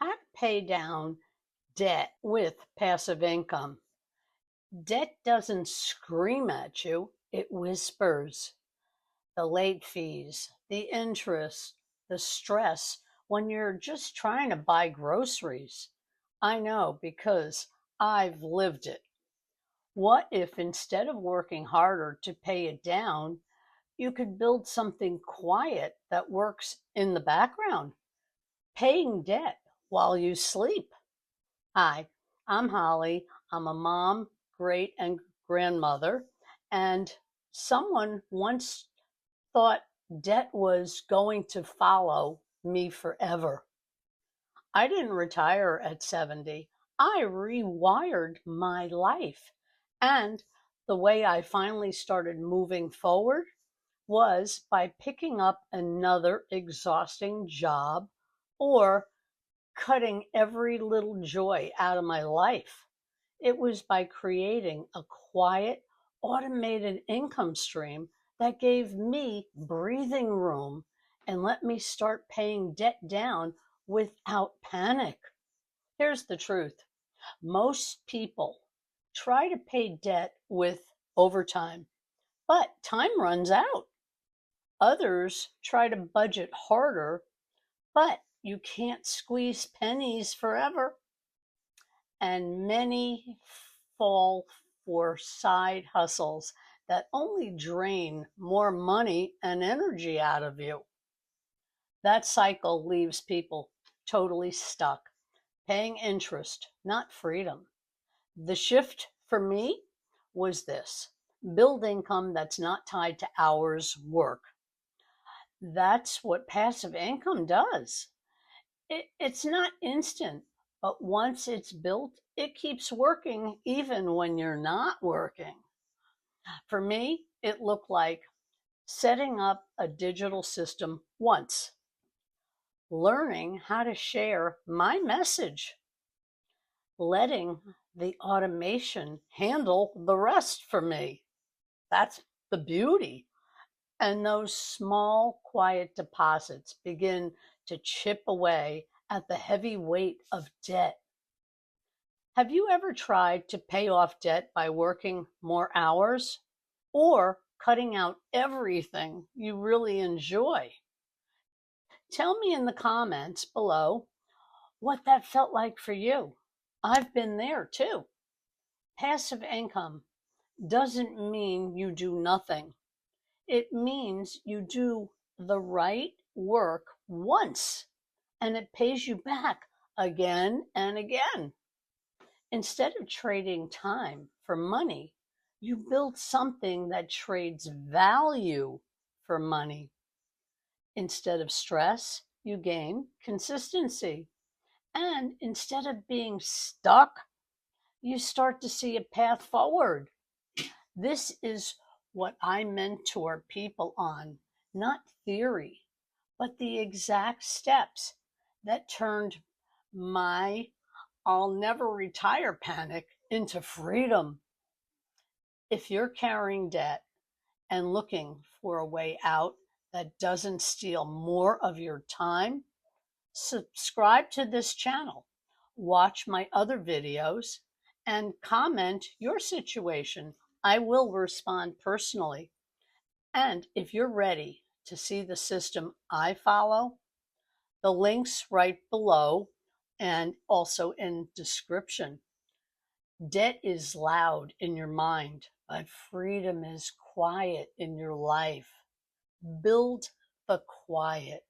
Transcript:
How to pay down debt with passive income. Debt doesn't scream at you, it whispers. The late fees, the interest, the stress when you're just trying to buy groceries. I know because I've lived it. What if instead of working harder to pay it down, you could build something quiet that works in the background, paying debt while you sleep? Hi, I'm Holly. I'm a mom, great and grandmother, and someone once thought debt was going to follow me forever. I didn't retire at 70. I rewired my life. And the way I finally started moving forward was by picking up another exhausting job or cutting every little joy out of my life. It was by creating a quiet, automated income stream that gave me breathing room and let me start paying debt down without panic. Here's the truth: most people try to pay debt with overtime, but time runs out. Others try to budget harder, but you can't squeeze pennies forever. And many fall for side hustles that only drain more money and energy out of you. That cycle leaves people totally stuck, paying interest, not freedom. The shift for me was this: build income that's not tied to hours work. That's what passive income does. It's not instant, but once it's built, it keeps working even when you're not working. For me, it looked like setting up a digital system once, learning how to share my message, letting the automation handle the rest for me. That's the beauty. And those small, quiet deposits begin to chip away at the heavy weight of debt. Have you ever tried to pay off debt by working more hours or cutting out everything you really enjoy? Tell me in the comments below what that felt like for you. I've been there too. Passive income doesn't mean you do nothing. It means you do the right work once and it pays you back again and again. Instead of trading time for money, you build something that trades value for money. Instead of stress, you gain consistency. And instead of being stuck, you start to see a path forward. This is what I mentor people on, not theory, but the exact steps that turned my "I'll never retire" panic into freedom. If you're carrying debt and looking for a way out that doesn't steal more of your time, subscribe to this channel, watch my other videos, and comment your situation. I will respond personally. And if you're ready to see the system I follow, the links right below and also in description. Debt is loud in your mind, but freedom is quiet in your life. Build the quiet.